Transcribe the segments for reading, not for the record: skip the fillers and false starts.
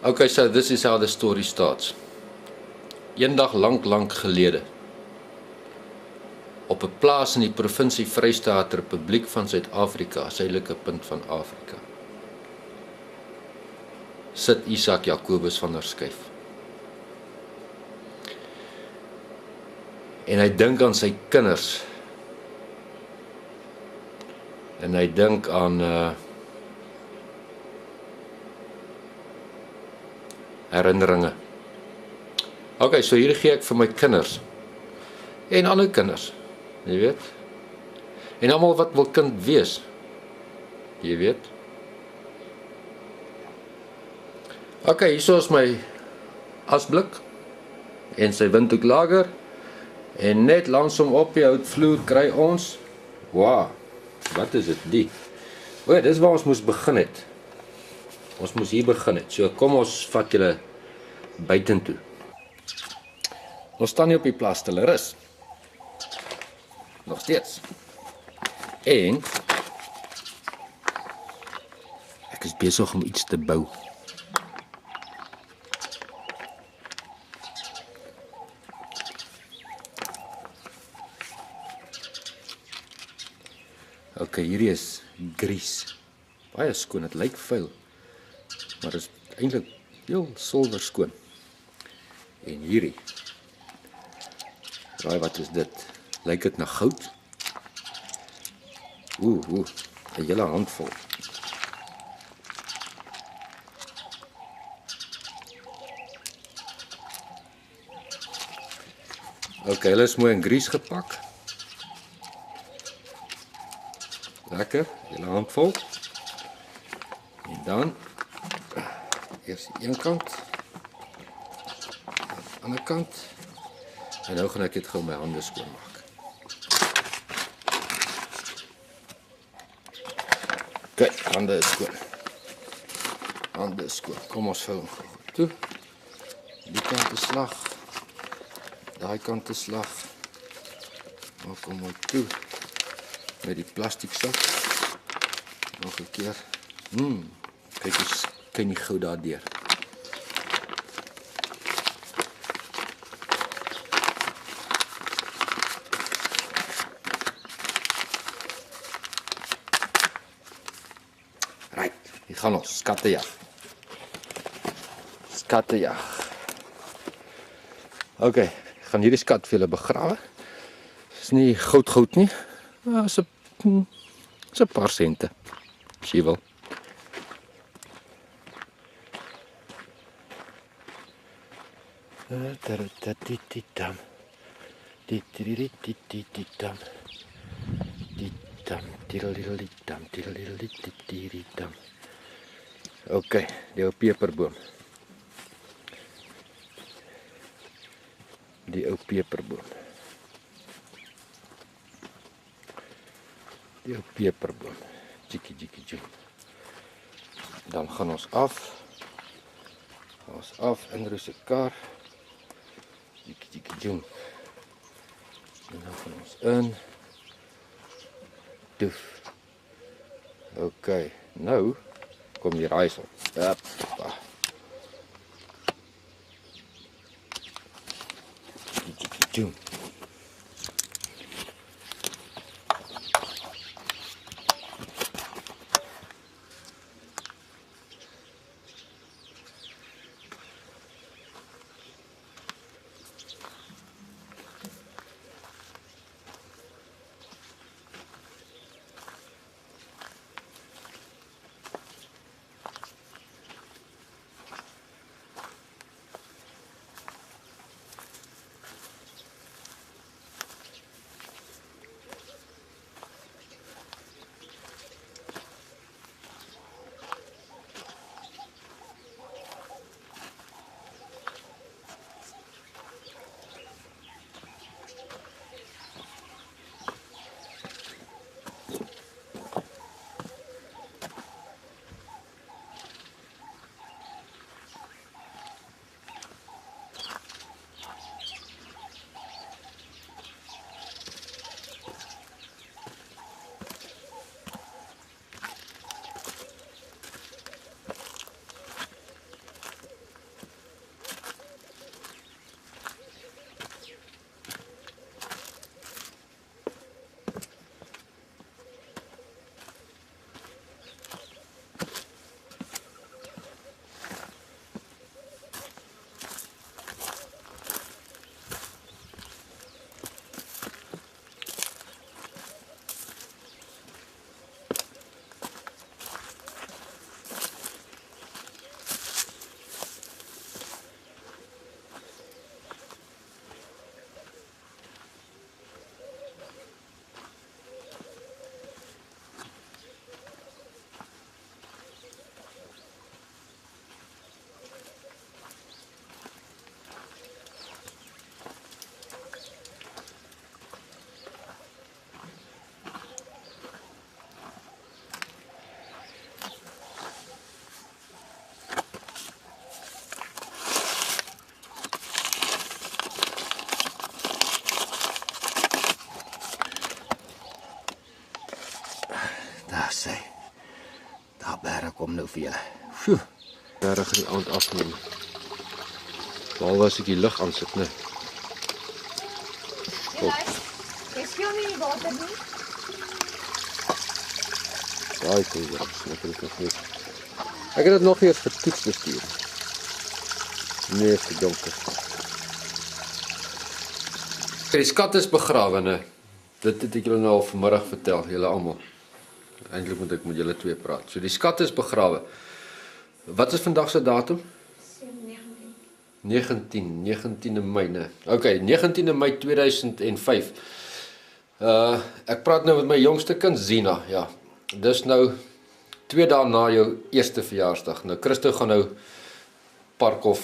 Okay, so this is how the story starts. Eendag lank gelede, op 'n plaas in die provinsie Vrystaat, Republiek van Suid-Afrika, suidelike punt van Afrika, sit Isak Jacobus van der Schuyf. En hy dink aan sy kinders. En hy dink aan herinneringe. Okay, so hier gee ek vir my kinders en ander kinders, jy weet. En almal wat wil kind wees, jy weet. Okay, hier is my asblik en sy windhoeklager en net langs hom op die houtvloer kry ons, wow, wat is dit? O, dis waar ons moes begin het. Ons moes hier begin het. So kom ons vat julle buitentoe. Ons staan hier op die plaas Stillerus. Nog steeds. En ek is besig om iets te bou. Okay, hierdie is gries. Baie skoon, dit lyk vuil. Maar dit is eintlik heel silwer skoon. En hierdie. Raai wat is dit? Lyk dit na goud? Oeh, 'n hele handvol. Okay, hulle is mooi in gries gepak. Lekker, hele handvol. En dan eers die een kant, aan die ander kant. En nou gaan ek dit gou my hande skoonmaak. Kyk, hande is skoon. Hande is skoon. Kom ons vou hom gou toe. Die kant is slag. Daai kant is slag. Maak hom mooi toe. Met die plastiek sak. Nog 'n keer. Kyk eens, kan nie gou daardeur. Right, hier gaan ons skattejag. Skattejag. Okay, ek gaan hierdie skat vir julle begrawe. Dis nie goud nie. Dis 'n paar sente. As jy wil. Okay, die ou peperboom. Die ou peperboom. Die ou peperboom. Jikkie. Dan gaan ons af. Ons af in rusekaar. Jikkie. En dan gaan ons in. Doef. Okay, nou kom die raaisel. Hoppa. Jikkie. kom nou vir julle. Sjoe. Reg die aand afneem. Behalwe as ek die lig aansit, né? Jy speel nie in die water nie? Daai toe, ja, natuurlik nog nie. Ek het dit nog eers getoets bestuur. Nee, vir donker. Die skat is begrawe, né? Dit het ek julle nou al vanmiddag vertel, julle almal. Eintlik moet ek met julle twee praat. So die skat is begrawe. Wat is vandag se datum? 19de Mei, né? Okay, 19de Mei 2005. Ek praat nou met my jongste kind Zina, ja. Dis nou 2 dae na jou eerste verjaarsdag. Nou Christo gaan nou Parkhof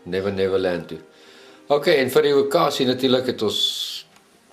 Neverland toe. Okay, en vir die okasie natuurlik het ons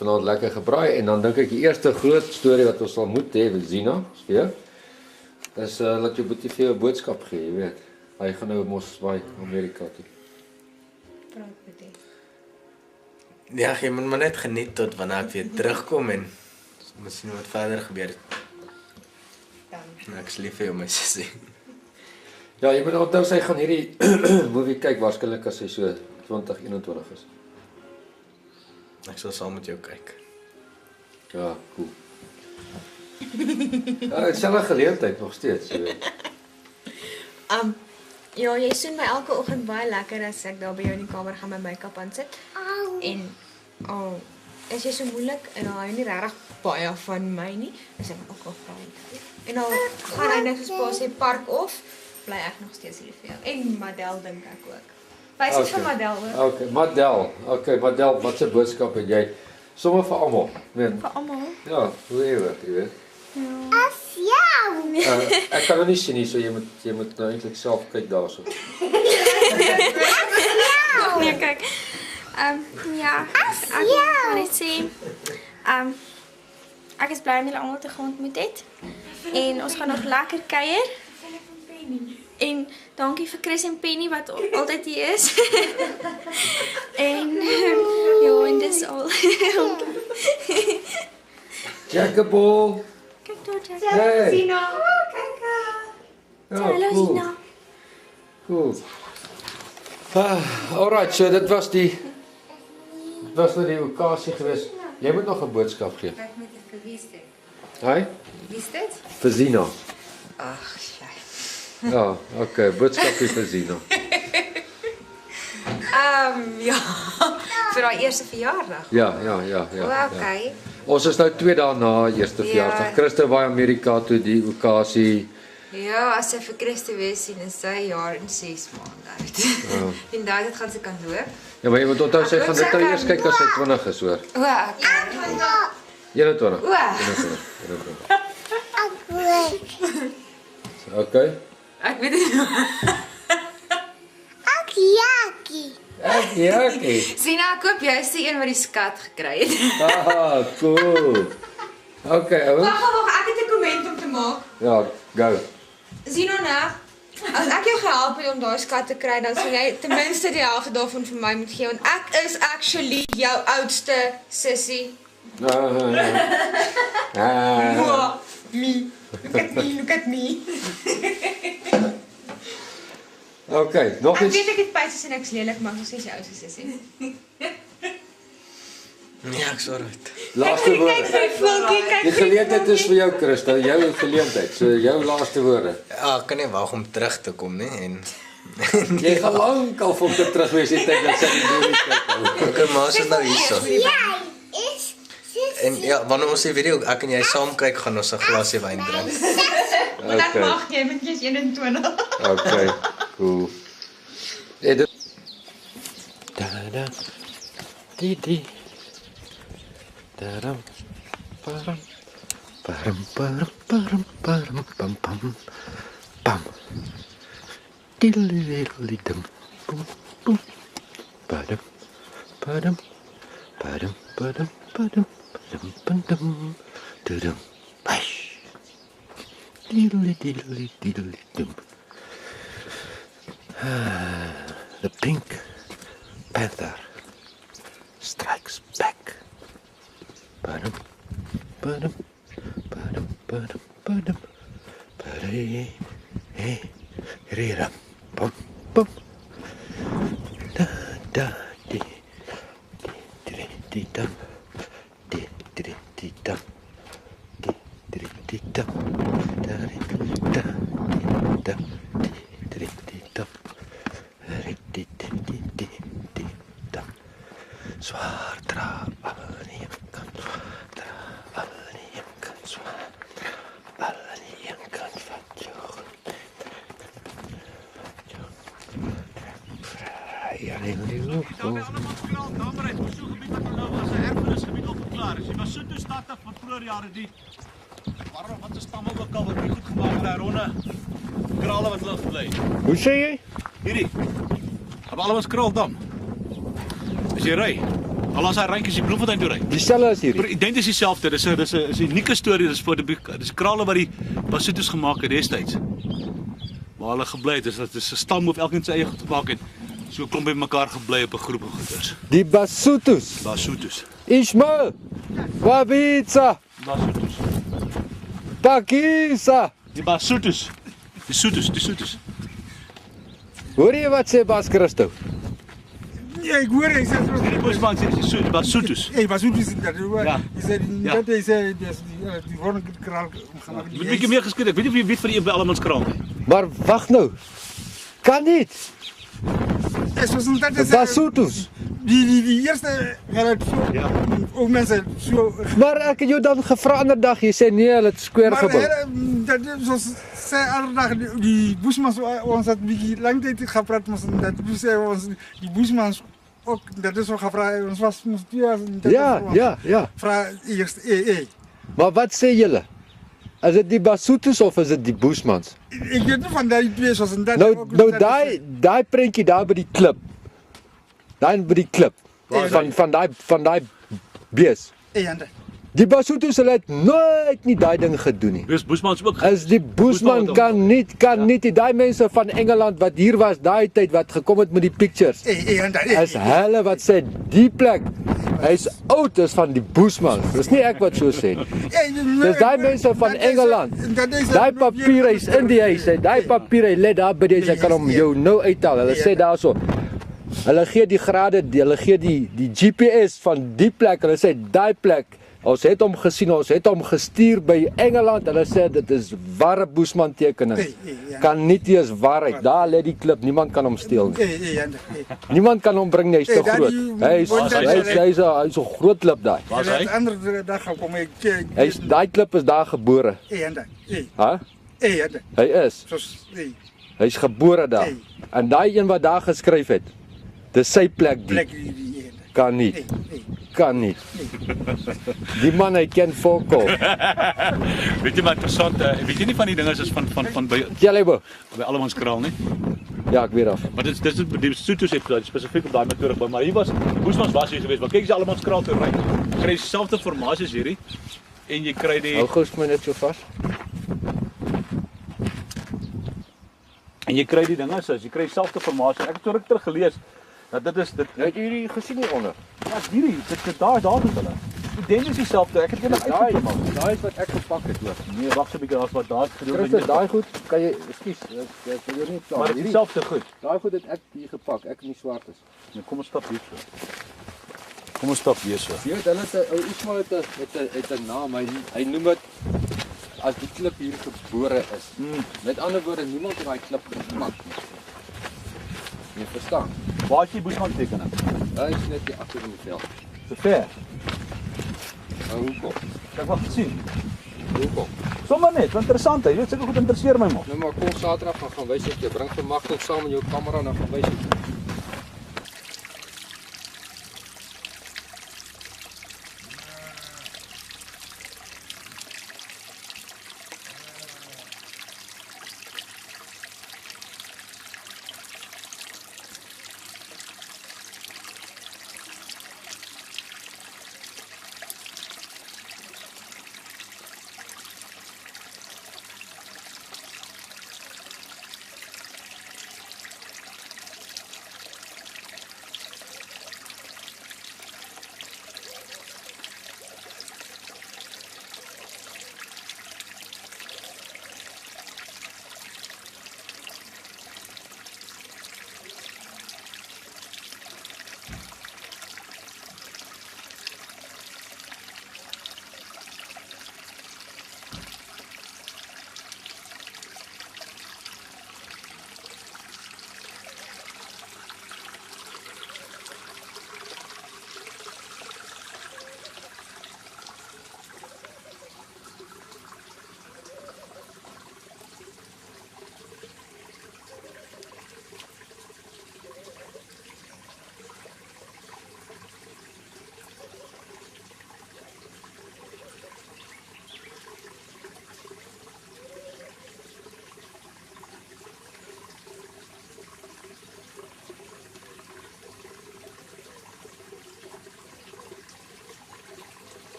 vanaand lekker gebraai en dan dink ek die eerste groot storie wat ons sal moet hê met Zina, speel. Dis laat jou boetie vir jou 'n boodskap gee, jy weet. Hy gaan nou mos by Amerika toe. Praat met dit. Ja, jy moet maar net geniet tot wanneer ek weer terugkom en miskien wat verder gebeur. Dan. Ek is lief vir jou, my sussie. Ja, jy moet onthou sy gaan hierdie movie kyk waarskynlik as hy so 2021 is. Ek sal saam met jou kyk. Ja, cool. Ja, dit is 'n geleentheid nog steeds, jy weet. Ja, jy soen my elke oggend baie lekker as ek daar by jou in die kamer gaan my make-up aan sit. En is jy so moeilik en dan hou jy nie regtig baie van my nie. Dis ek ook al vra. En dan gaan hy net soos pa sê park of bly ek nog steeds lief vir jou. En Madel dink ek ook. Wys dit vir Madel hoor. Okay, Madel. Okay, Madel, wat 'n boodskap het jy? Sommige vir almal, weet. Vir almal. Ja, hoe jy weet. As jou. Ek kan nou nie sien nie, so jy moet nou eintlik self kyk daarso. Nee, kyk. Ja, ek wil net sê, ek is bly om julle almal te ontmoet het. En ons gaan nog lekker kuier. En dankie vir Chris en Penny wat altyd hier is. En ja, en dis al. Jackaball. Kyk daar, Jack. Hey. Zina. Ja, Hallo, cool. Zina. Cool. Alright, so dit was nou die okasie geweest. Jy moet nog 'n boodskap gee. Ek moet dit vir wie sê? Hi? Wie is dit? Vir Zina. Ag, sy. Ja, okay, boodskapie vir Zina. Ja, vir haar eerste verjaardag. Ja. Okay. Ons is nou 2 dae na eerste Ja. verjaarsdag. Christo by Amerika toe die okasie. Ja, as sy vir Christo wees sien, is sy jaar en 6 maande oud. En daai gaan sy kan loop. Ja, maar jy moet onthou sy Ek gaan hoop dit nou sy eers kan kyk as sy 20 is, hoor. O, okay. 21. O. 21. Okay. Ek weet dit. Jakkie. Sien, ek hoop jy is die een wat die skat gekry het. Ah, cool. Okay, ouens. Wag, ek het 'n komment om te maak. Ja, go. Zina, nou, as ek jou gehelp het om daai skat te kry, dan sal jy ten minste die helfte daarvan vir my moet gee want ek is actually jou oudste sussie. Ah. Me. Look at me. Okay, nog Ek iets. weet ek het pysies en ek's lelik, maar ek is jou oudste sussie. Nee, ek's alright. Laaste woorde. Kyk voeltjie, kyk. Die geleentheid is vir jou, Christo, jou geleentheid. So jou laaste woorde. Ja, ek kan nie wag om terug te kom nie en Jy gaan lankal voor dit terug wees die tyd dat sy die movie kyk. okay, maar as dit nou hierso. En ja, wanneer ons die video ek en jy saam kyk, gaan ons 'n glasie wyn drink. Want ek Okay. mag jy moet jy's 21. Okay, cool. Dit da di daram param pam pam pam diddly-diddly-dum boom boom padam padam padam padam padam padam dum bash diddly-diddly-diddly-dum. The Pink Panther strikes back. Ba-dum, ba-dum, ba-dum, Padam, padam. Padai. Hey. Rira. Pam, pam. Da, da, di. Di, di, da. Di, di, di, da. Di, di, di, da. Da, da, da. Di, di, da. Di, di, di, di, da. Zwaar dra, alle kan zwaar dra, alle kan zwaar dra, alle kan vat jou. Vrij alleen Die allemaal verklaard, kamerheid, voor zo'n gebied wat er nou was, een erfenisgebied al verklaar is. Die Basuto staat daar van vroeger jaren die, waarom, wat is stammen ook al wat nie goed gemaakt daar ronde, krale wat hulle gebly. Hoe sê jy? Hierdie, op allemaal kraaldam. As jy ry, al as hy randjies die Bloemfontein toe ry. Dieselfde as hierdie. Identies dieselfde, dis 'n unieke storie, dis vir die krale wat die Basuto's gemaak het destyds. Waar hulle gebly het, dit is 'n stam of elkeen sy eie goed gemaak het. So klomp by mekaar gebly op 'n groep van goeders. Die Basuto's. Basuto's. Ismail. Babitsa. Basuto's. Pakisa. Die Basuto's. Die Soetos. Hoor jy wat sê Bas Christo? Ja, ik hoor hij zegt Die Bosman sê die Basuto's. hey, was goed is dat hoor. Ja. Hij zei die worden kraal gemaakt. Moet 'n bietjie meer geskryf. Ek weet nie of jy weet van die by Allemanskraal nie. Maar wag nou. Kan niet. Het was dat De Basuto's. die eerste het Ja. ook mensen zo. Maar ek het jou dan gevra ander dag, jy sê nee, hulle het square Maar gebou. dat zoals zij aardig die Bushmans ons had een lang tijd gepraat met dat zei ons die Bushmans ook dat is zo gevraagd ons was 2000 Ja. vraag eerst Maar wat sê julle? Is dit die Basuto's of is dit die Bushmans? ik weet niet van die twee zoals dat Nou daai prentjie daar by die klip. Daar by die klip van daai bees. Die Basuto's hulle het nooit nie daai ding gedoen nie. Dis Bosmans ook. As die Bushman kan nie daai mense van Engeland wat hier was daai tyd wat gekom het met die pictures. As hulle wat sê die plek hy's oud is van die Bushmans. Dis nie ek wat so sê nie. Dis daai mense van Engeland. Daai papier hy's in die huis. Daai papier hy lê daar by die hy kan hom jou nou uithaal. Hulle sê daarso. Hulle gee die grade, hulle gee die GPS van die plek. Hulle sê daai plek ons het hom gesien, ons het hom gestuur by Engeland. Hulle sê dit is ware Bushman tekening. Kan nie eens waarheid. Daar lê die klip, niemand kan hom steel nie. Niemand kan hom bring nie, hy's te groot. Hy's 'n groot klip daai. Waar is hy? Andere dag kom ik. Daai klip is daar gebore. Hæ? Hy is. Hy's gebore daar. En daai een wat daar geskryf het, dis sy plek die. Kan nie. Kan nie. Die man hy ken volkom. Weet jy wat interessant, weet jy nie van die dinge is van by Jalebo. Allemanskraal nie? Ja, ek weet af. Maar dit is die Soetos het spesifiek op daai metode gebou, maar hier was Bosmans was hier geweest. Maar kyk as jy Allemanskraal toe ry, kry jy dieselfde formasie as hierdie en jy kry die Hou gou my net so vas. en jy kry die dinge soos jy kry dieselfde formasie. Ek het so ruk terug gelees dat dit is dit Het jy hierdie gesien hieronder? ja, hierdie dit daar is hulle. Identies dieselfde. Ek het eendag uitgemaak. Daai is wat ek gepak het hoor. Nee, wag so 'n bietjie, daar's wat daar gedoen. Christus, daai goed, kan jy, ekskuus, ek wil jou nie pla. Maar dit is dieselfde goed. Daai goed het ek hier gepak, ek nie swart is. Nou kom ons stap hier so. Kom ons stap hier so. Jy weet hulle het ou Ismail het 'n naam. Hy noem dit as die klip hier gebore is. Met ander woorde, niemand het daai klip gepak nie. Jy verstaan? Waar is die Bosman tekening? Hy is net hier agter in die veld. Te ver. Nou hoekom? Ek wou gesien. Hoekom? Sommige net, interessant. Jy weet seker goed interesseer my man. Nou maar kom Saterdag gaan wys ek jou. Bring vir Magtel saam in jou kamera en dan gaan wys ek.